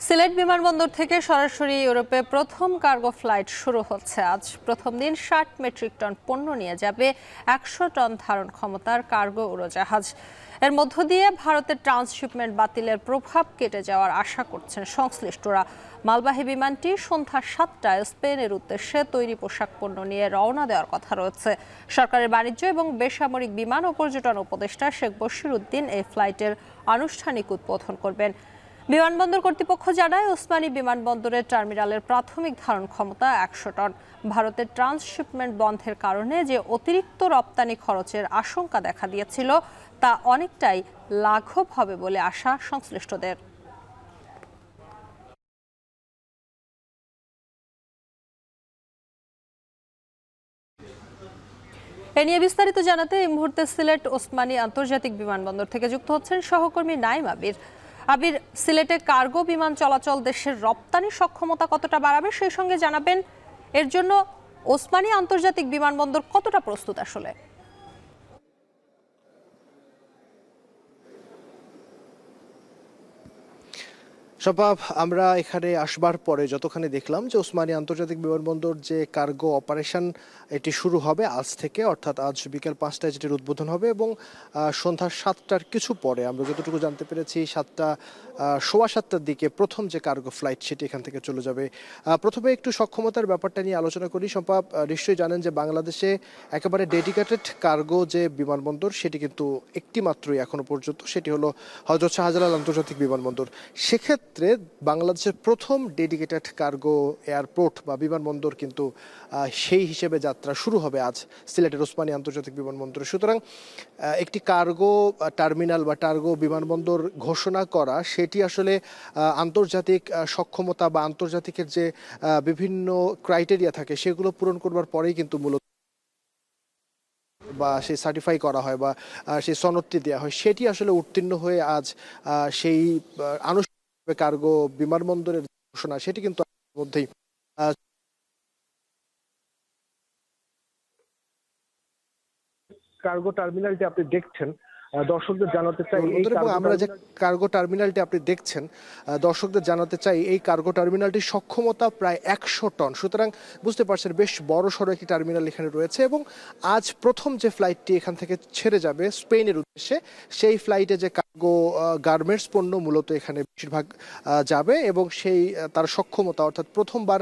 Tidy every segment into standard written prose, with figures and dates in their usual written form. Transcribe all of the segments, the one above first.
সিলেট বিমানবন্দর থেকে সরাসরি ইউরোপে প্রথম কার্গো ফ্লাইট শুরু হচ্ছে আজ। প্রথম দিন ৬০ মেট্রিক টন পণ্য নিয়ে যাবে ১০০ টন ধারণ ক্ষমতার কার্গো উড়োজাহাজ। এর মধ্য দিয়ে ভারতের ট্রান্সশিপমেন্ট বাতিলের প্রভাব কেটে যাওয়ার আশা করছেন সংশ্লিষ্টরা। মালবাহী বিমানটি সন্ধ্যা ৭টায় স্পেনের উদ্দেশ্যে তৈরি পোশাক পণ্য নিয়ে রওনা দেওয়ার কথা রয়েছে। সরকারের বাণিজ্য এবং বেসামরিক বিমান ও পর্যটন উপদেষ্টা শেখ বশির উদ্দিন এই ফ্লাইটের আনুষ্ঠানিক উদ্বোধন করবেন। বিমানবন্দর কর্তৃপক্ষ জানায়, ওসমানী বিমানবন্দরের টার্মিনালের প্রাথমিক ধারণ ক্ষমতা ১০০ টন। ভারতের ট্রান্সশিপমেন্ট বন্ধের কারণে যে অতিরিক্ত রপ্তানি খরচের আশঙ্কা দেখা দিয়েছিল তা অনেকটাই লাঘব হবে বলে আশা সংশ্লিষ্টদের। এ নিয়ে বিস্তারিত জানাতে এই মুহূর্তে সিলেট ওসমানী আন্তর্জাতিক বিমানবন্দর থেকে যুক্ত হচ্ছেন সহকর্মী নাইম আবির। আবির, সিলেটে কার্গো বিমান চলাচল দেশের রপ্তানি সক্ষমতা কতটা বাড়াবে, সেই সঙ্গে জানাবেন এর জন্য ওসমানী আন্তর্জাতিক বিমানবন্দর কতটা প্রস্তুত আসলে? শবাব, আমরা এখানে আসবার পরে যতখানি দেখলাম যে ওসমানী আন্তর্জাতিক বিমানবন্দর যে কার্গো অপারেশন এটি শুরু হবে আজ থেকে, অর্থাৎ আজ বিকেল ৫টায় যেটির উদ্বোধন হবে এবং সন্ধ্যা ৭টার কিছু পরে আমরা যতটুকু জানতে পেরেছি সোয়া ৭টার দিকে প্রথম যে কার্গো ফ্লাইট সেটি এখান থেকে চলে যাবে। প্রথমে একটু সক্ষমতার ব্যাপারটা নিয়ে আলোচনা করি। শবাব, নিশ্চয়ই জানেন যে বাংলাদেশে একেবারে ডেডিকেটেড কার্গো যে বিমানবন্দর সেটি কিন্তু একটি মাত্রই এখনো পর্যন্ত, সেটি হলো হযরত শাহজালাল আন্তর্জাতিক বিমানবন্দর। সেক্ষেত্রে বাংলাদেশের প্রথম ডেডিকেটেড কার্গো এয়ারপোর্ট বা বিমানবন্দর কিন্তু সেই হিসেবে যাত্রা শুরু হবে আজ সিলেটের ওসমানী আন্তর্জাতিক বিমানবন্দরে। সুতরাং একটি কার্গো টার্মিনাল বা কার্গো বিমানবন্দর ঘোষণা করা সেটি আসলে আন্তর্জাতিক সক্ষমতা বা আন্তর্জাতিকের যে বিভিন্ন ক্রাইটেরিয়া থাকে সেগুলো পূরণ করবার পরেই কিন্তু মূলত বা সেই সার্টিফাই করা হয় বা সেই সনদটি দেওয়া হয়, সেটি আসলে উত্তীর্ণ হয়ে আজ সেই আনুষ্ঠানিক কার্গো বিমানবন্দরের ঘোষণা সেটি কিন্তু মধ্যেই কার্গো টার্মিনালটি আপনি দেখছেন, দর্শকদের জানাতে চাই আমরা যে কার্গো টার্মিনালটি আপনি দেখছেন দর্শকদের জানাতে চাই এই কার্গো টার্মিনালটির সক্ষমতা প্রায় ১০০ টন। সুতরাং বুঝতে পারছেন বেশ বড় সড়ো একটি টার্মিনাল এখানে রয়েছে এবং আজ প্রথম যে ফ্লাইটটি এখান থেকে ছেড়ে যাবে স্পেনের উদ্দেশ্যে, সেই ফ্লাইটে যে কার্গো গার্মেন্টস পণ্য মূলত এখানে বেশিরভাগ যাবে এবং সেই তার সক্ষমতা অর্থাৎ প্রথমবার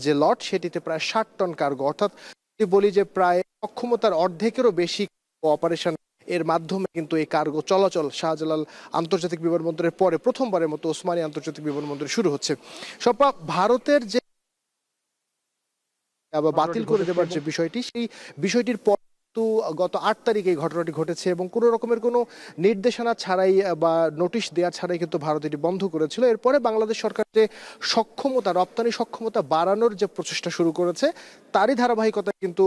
যে লট সেটিতে প্রায় ৬০ টন কার্গো, অর্থাৎ বলি যে প্রায় সক্ষমতার অর্ধেকেরও বেশি অপারেশন এর মাধ্যমে কিন্তু এই কার্গো চলাচল শাহজালাল আন্তর্জাতিক বিমানবন্দরের পরে প্রথমবারের মতো ওসমানী আন্তর্জাতিক বিমানবন্দরে শুরু হচ্ছে। সব ভারতের যে বাতিল করে দেবার যে বিষয়টি, সেই বিষয়টির পর গত ৮ তারিখে এই ঘটনাটি ঘটেছে এবং কোনো রকমের কোনো নির্দেশনা ছাড়াই বা নোটিশ দেওয়া ছাড়াই কিন্তু ভারত এটি বন্ধ করেছিল। এরপরে বাংলাদেশ সরকার যে সক্ষমতা রপ্তানি সক্ষমতা বাড়ানোর যে প্রচেষ্টা শুরু করেছে তারই ধারাবাহিকতায় কিন্তু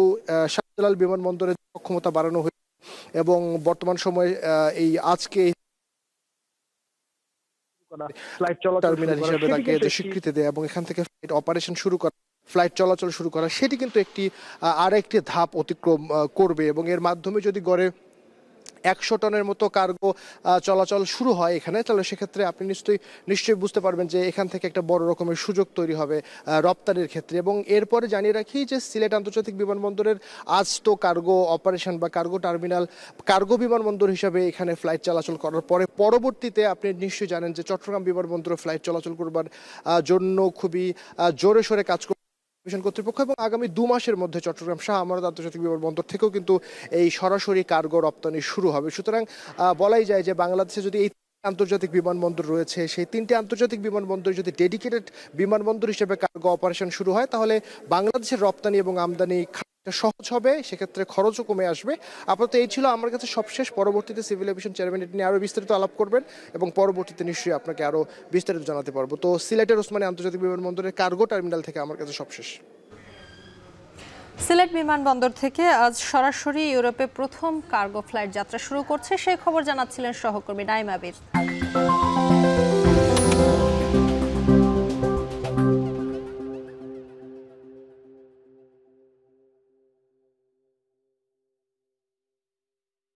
শাহজালাল বিমানবন্দরের সক্ষমতা বাড়ানো হয়েছে এবং বর্তমান সময়ে এই আজকে টার্মিনাল হিসেবে তাকে যে স্বীকৃতি দেয় এবং এখান থেকে ফ্লাইট অপারেশন শুরু করা, ফ্লাইট চলাচল শুরু করা, সেটি কিন্তু আরেকটি ধাপ অতিক্রম করবে এবং এর মাধ্যমে যদি গড়ে ১০০ টনের মতো কার্গো চলাচল শুরু হয় এখানে, তাহলে সেক্ষেত্রে আপনি নিশ্চয়ই বুঝতে পারবেন যে এখান থেকে একটা বড় রকমের সুযোগ তৈরি হবে রপ্তানির ক্ষেত্রে। এবং এরপরে জানিয়ে রাখি যে সিলেট আন্তর্জাতিক বিমানবন্দরের আজ তো কার্গো অপারেশন বা কার্গো টার্মিনাল কার্গো বিমানবন্দর হিসাবে এখানে ফ্লাইট চলাচল করার পরে পরবর্তীতে আপনি নিশ্চয়ই জানেন যে চট্টগ্রাম বিমানবন্দরে ফ্লাইট চলাচল করবার জন্য খুবই জোরে সোরে কাজ কর্তৃপক্ষ এবং আগামী ২ মাসের মধ্যে চট্টগ্রাম শাহ আমানত আন্তর্জাতিক বিমানবন্দর থেকেও কিন্তু এই সরাসরি কার্গো রপ্তানি শুরু হবে। সুতরাং বলাই যায় যে বাংলাদেশে যদি এই আন্তর্জাতিক বিমানবন্দর রয়েছে, সেই ৩টি আন্তর্জাতিক বিমানবন্দর যদি ডেডিকেটেড বিমানবন্দর হিসেবে কার্গো অপারেশন শুরু হয় তাহলে বাংলাদেশের রপ্তানি এবং আমদানি সহজ হবে, সেক্ষেত্রে খরচও কমে আসবে। আপাতত এই ছিল আমার কাছে সবশেষ। পরবর্তীতে সিভিল এভিয়েশন চেয়ারম্যান এটি নিয়ে আরও বিস্তারিত আলাপ করবেন এবং পরবর্তীতে নিশ্চয়ই আপনাকে আরও বিস্তারিত জানাতে পারবো। তো সিলেটের ওসমানী আন্তর্জাতিক বিমানবন্দরের কার্গো টার্মিনাল থেকে আমার কাছে সবশেষ। সিলেট বিমানবন্দর থেকে আজ সরাসরি ইউরোপে প্রথম কার্গো ফ্লাইট যাত্রা শুরু করছে, সেই খবর জানাচ্ছিলেন সহকর্মী নাইম আবির।